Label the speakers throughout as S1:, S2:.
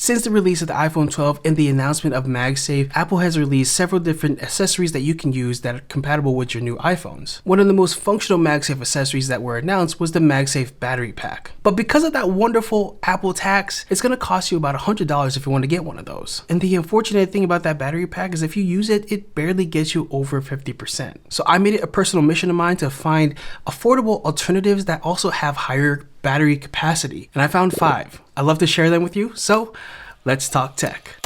S1: Since the release of the iPhone 12 and the announcement of MagSafe, Apple has released several different accessories that you can use that are compatible with your new iPhones. One of the most functional MagSafe accessories that were announced was the MagSafe Battery Pack. But because of that wonderful Apple tax, it's going to cost you about $100 if you want to get one of those. And the unfortunate thing about that battery pack is if you use it, it barely gets you over 50%. So I made it a personal mission of mine to find affordable alternatives that also have higher battery capacity. And I found 5. I'd love to share them with you. So let's talk tech.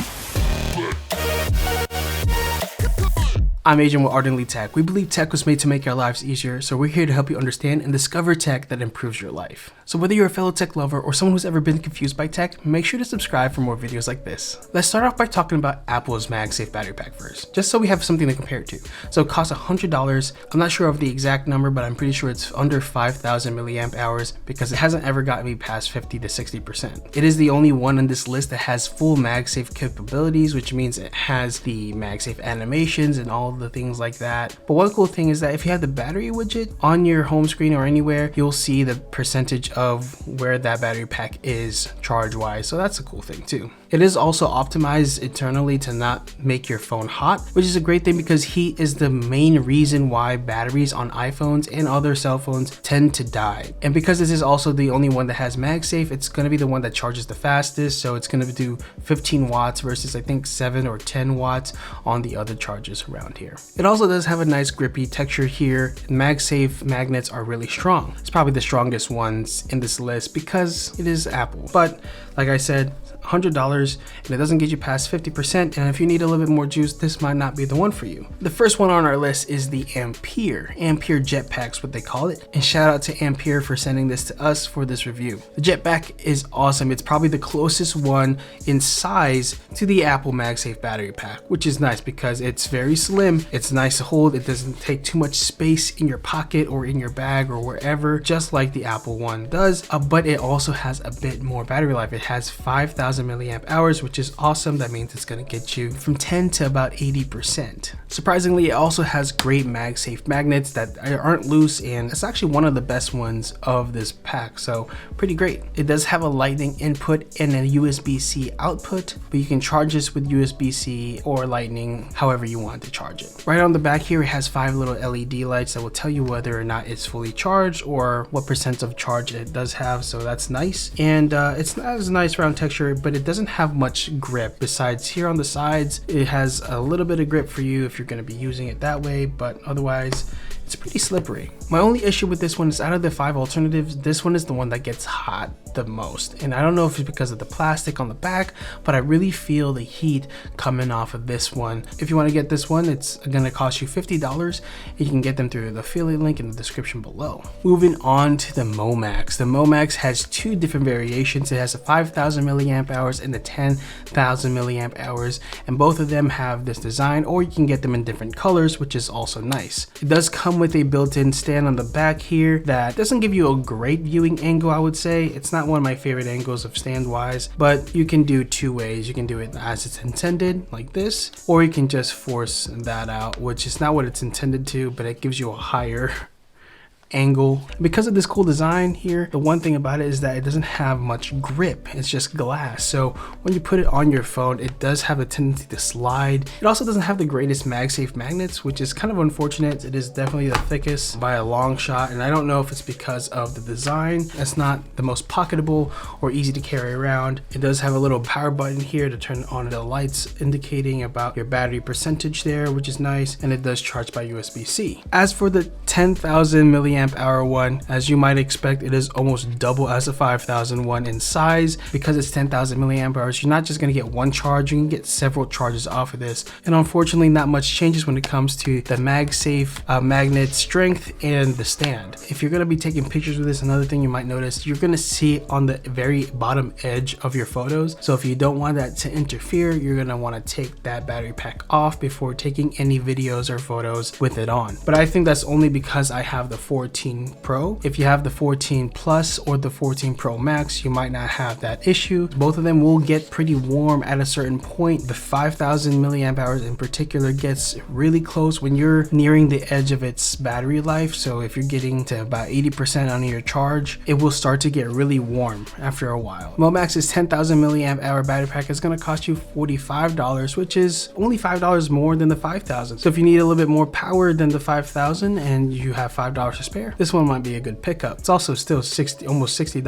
S1: I'm Adrian with Ardently Tech. We believe tech was made to make our lives easier, so we're here to help you understand and discover tech that improves your life. So whether you're a fellow tech lover or someone who's ever been confused by tech, make sure to subscribe for more videos like this. Let's start off by talking about Apple's MagSafe Battery Pack first, just so we have something to compare it to. So it costs $100. I'm not sure of the exact number, but I'm pretty sure it's under 5,000 milliamp hours because it hasn't ever gotten me past 50 to 60%. It is the only one on this list that has full MagSafe capabilities, which means it has the MagSafe animations and all the things like that. But one cool thing is that if you have the battery widget on your home screen or anywhere, you'll see the percentage of where that battery pack is charge wise. So that's a cool thing too. It is also optimized internally to not make your phone hot, which is a great thing because heat is the main reason why batteries on iPhones and other cell phones tend to die. And because this is also the only one that has MagSafe, it's going to be the one that charges the fastest. So it's going to do 15 watts versus I think 7 or 10 watts on the other chargers around here. It also does have a nice grippy texture here. MagSafe magnets are really strong. It's probably the strongest ones in this list because it is Apple. But like I said, $100 and it doesn't get you past 50%, and if you need a little bit more juice, this might not be the one for you. The first one on our list is the Ampere Jetpack's what they call it, and shout out to Ampere for sending this to us for this review. The Jetpack is awesome. It's probably the closest one in size to the Apple MagSafe Battery Pack, which is nice because it's very slim, it's nice to hold, it doesn't take too much space in your pocket or in your bag or wherever, just like the Apple one does, but it also has a bit more battery life. It has 5,000 milliamp hours, which is awesome. That means it's going to get you from 10 to about 80%. Surprisingly, it also has great MagSafe magnets that aren't loose, and it's actually one of the best ones of this pack, so pretty great. It does have a lightning input and a USB-C output, but you can charge this with USB-C or lightning, however you want to charge it. Right on the back here, it has 5 little LED lights that will tell you whether or not it's fully charged or what percent of charge it does have, so that's nice. And it's not as nice round texture, but it doesn't have much grip. Besides here on the sides, it has a little bit of grip for you if you're going to be using it that way, but otherwise it's pretty slippery. My only issue with this one is out of the 5 alternatives, this one is the one that gets hot the most. And I don't know if it's because of the plastic on the back, but I really feel the heat coming off of this one. If you want to get this one, it's going to cost you $50, and you can get them through the affiliate link in the description below. Moving on to the Momax. The Momax has 2 different variations. It has a 5,000 milliamp hours and the 10,000 milliamp hours, and both of them have this design, or you can get them in different colors, which is also nice. It does come with a built-in stand on the back here that doesn't give you a great viewing angle, I would say. It's not one of my favorite angles of stand wise, but you can do 2 ways. You can do it as it's intended, like this, or you can just force that out, which is not what it's intended to, but it gives you a higher angle. Because of this cool design here, the one thing about it is that it doesn't have much grip. It's just glass, so when you put it on your phone, it does have a tendency to slide. It also doesn't have the greatest MagSafe magnets, which is kind of unfortunate. It is definitely the thickest by a long shot, and I don't know if it's because of the design. It's not the most pocketable or easy to carry around. It does have a little power button here to turn on the lights indicating about your battery percentage there, which is nice, and it does charge by USB-C. As for the 10,000 milliamp hour one, as you might expect, it is almost double as a 5,000 one in size. Because it's 10,000 milliamp hours, you're not just going to get one charge, you can get several charges off of this. And unfortunately, not much changes when it comes to the MagSafe magnet strength and the stand. If you're going to be taking pictures with this, another thing you might notice, you're going to see it on the very bottom edge of your photos. So if you don't want that to interfere, you're going to want to take that battery pack off before taking any videos or photos with it on. But I think that's only because I have the 4 14 Pro. If you have the 14 Plus or the 14 Pro Max, you might not have that issue. Both of them will get pretty warm at a certain point. The 5000 milliamp hours in particular gets really close when you're nearing the edge of its battery life. So if you're getting to about 80% on your charge, it will start to get really warm after a while. Momax's 10,000 milliamp hour battery pack is going to cost you $45, which is only $5 more than the 5000. So if you need a little bit more power than the 5000 and you have $5 to spare, this one might be a good pickup. It's also still almost $60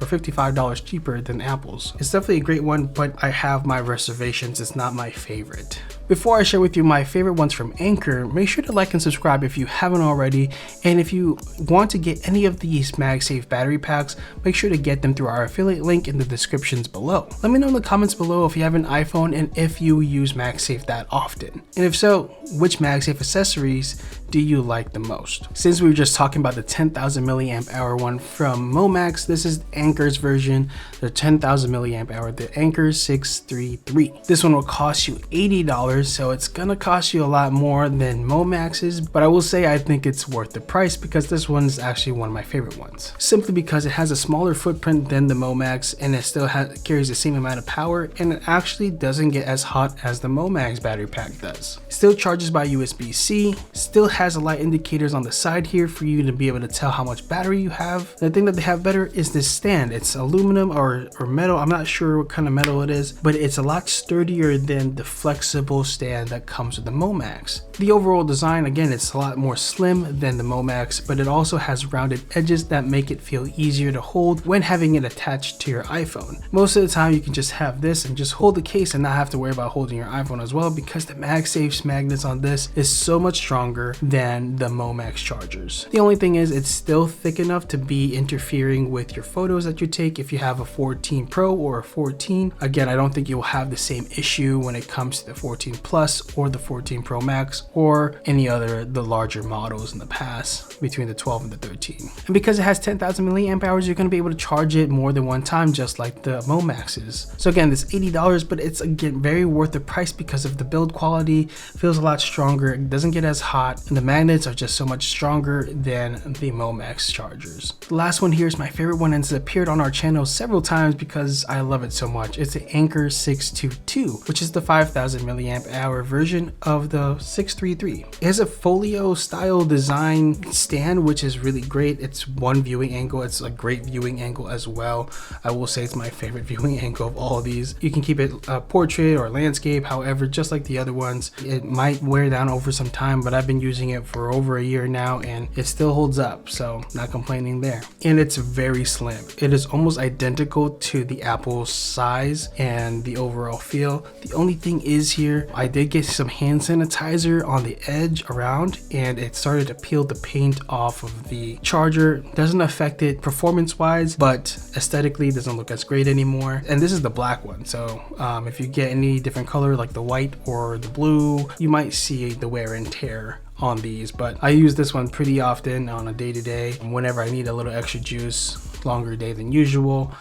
S1: or $55 cheaper than Apple's. It's definitely a great one, but I have my reservations. It's not my favorite. Before I share with you my favorite ones from Anker, make sure to like and subscribe if you haven't already. And if you want to get any of these MagSafe battery packs, make sure to get them through our affiliate link in the descriptions below. Let me know in the comments below if you have an iPhone and if you use MagSafe that often. And if so, which MagSafe accessories do you like the most? Since we were just talking about the 10,000 milliamp hour one from Momax, this is Anker's version, the 10,000 milliamp hour, the Anker 633. This one will cost you $80, so it's gonna cost you a lot more than Momax's, but I will say I think it's worth the price because this one is actually one of my favorite ones. Simply because it has a smaller footprint than the Momax and it still carries the same amount of power, and it actually doesn't get as hot as the Momax battery pack does. Still charges by USB-C, still has a light indicators on the side here for you to be able to tell how much battery you have. The thing that they have better is this stand. It's aluminum or metal. I'm not sure what kind of metal it is, but it's a lot sturdier than the flexible stand that comes with the Momax. The overall design, again, it's a lot more slim than the Momax, but it also has rounded edges that make it feel easier to hold when having it attached to your iPhone. Most of the time you can just have this and just hold the case and not have to worry about holding your iPhone as well, because the MagSafe's magnets on this is so much stronger than the Momax chargers. The only thing is it's still thick enough to be interfering with your photos that you take if you have a 14 Pro or a 14. Again, I don't think you'll have the same issue when it comes to the 14 Plus or the 14 Pro Max or any other the larger models in the past between the 12 and the 13. And because it has 10,000 milliamp hours, you're going to be able to charge it more than one time, just like the Momax's. So again, it's $80, but it's again very worth the price because of the build quality. Feels a lot stronger, it doesn't get as hot, and the magnets are just so much stronger than the Momax chargers. The last one here is my favorite one, and it's appeared on our channel several times because I love it so much. It's the Anker 622, which is the 5000 milliamp hour version of the 633. It has a folio style design stand, which is really great. It's one viewing angle. It's a great viewing angle as well. I will say it's my favorite viewing angle of all of these. You can keep it portrait or landscape, however, just like the other ones. It might wear down over some time, but I've been using it for over a year now and it still holds up, so not complaining there. And it's very slim. It is almost identical to the Apple size and the overall feel. The only thing is here, I did get some hand sanitizer on the edge around and it started to peel the paint off of the charger. Doesn't affect it performance wise, but aesthetically it doesn't look as great anymore. And this is the black one, so if you get any different color like the white or the blue, you might see the wear and tear on these, but I use this one pretty often on a day-to-day whenever I need a little extra juice, longer day than usual.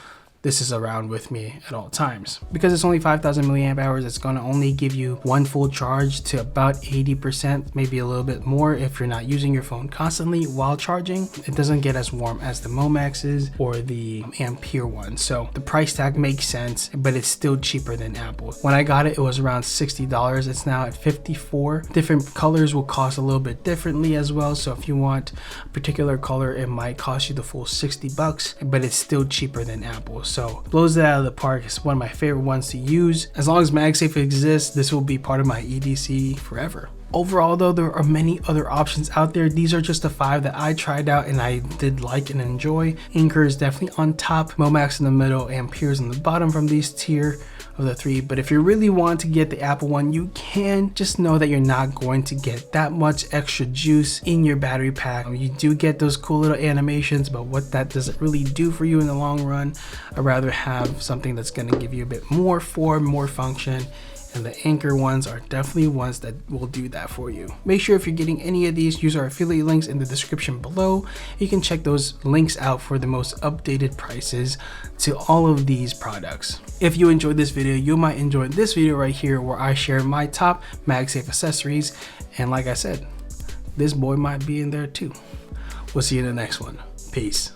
S1: This is around with me at all times. Because it's only 5000 milliamp hours, it's going to only give you one full charge to about 80%, maybe a little bit more if you're not using your phone constantly while charging. It doesn't get as warm as the Momax's or the Ampere one. So the price tag makes sense, but it's still cheaper than Apple. When I got it, it was around $60. It's now at $54. Different colors will cost a little bit differently as well. So if you want a particular color, it might cost you the full $60, but it's still cheaper than Apple. So blows it out of the park. It's one of my favorite ones to use. As long as MagSafe exists, this will be part of my EDC forever. Overall though, there are many other options out there. These are just the 5 that I tried out and I did like and enjoy. Anker is definitely on top, Momax in the middle, Ampere's in the bottom from these tier of the 3. But if you really want to get the Apple one, you can. Just know that you're not going to get that much extra juice in your battery pack. You do get those cool little animations, but what that doesn't really do for you in the long run. I'd rather have something that's going to give you a bit more form, more function. And the Anker ones are definitely ones that will do that for you. Make sure if you're getting any of these, use our affiliate links in the description below. You can check those links out for the most updated prices to all of these products. If you enjoyed this video, you might enjoy this video right here where I share my top MagSafe accessories. And like I said, this boy might be in there too. We'll see you in the next one. Peace.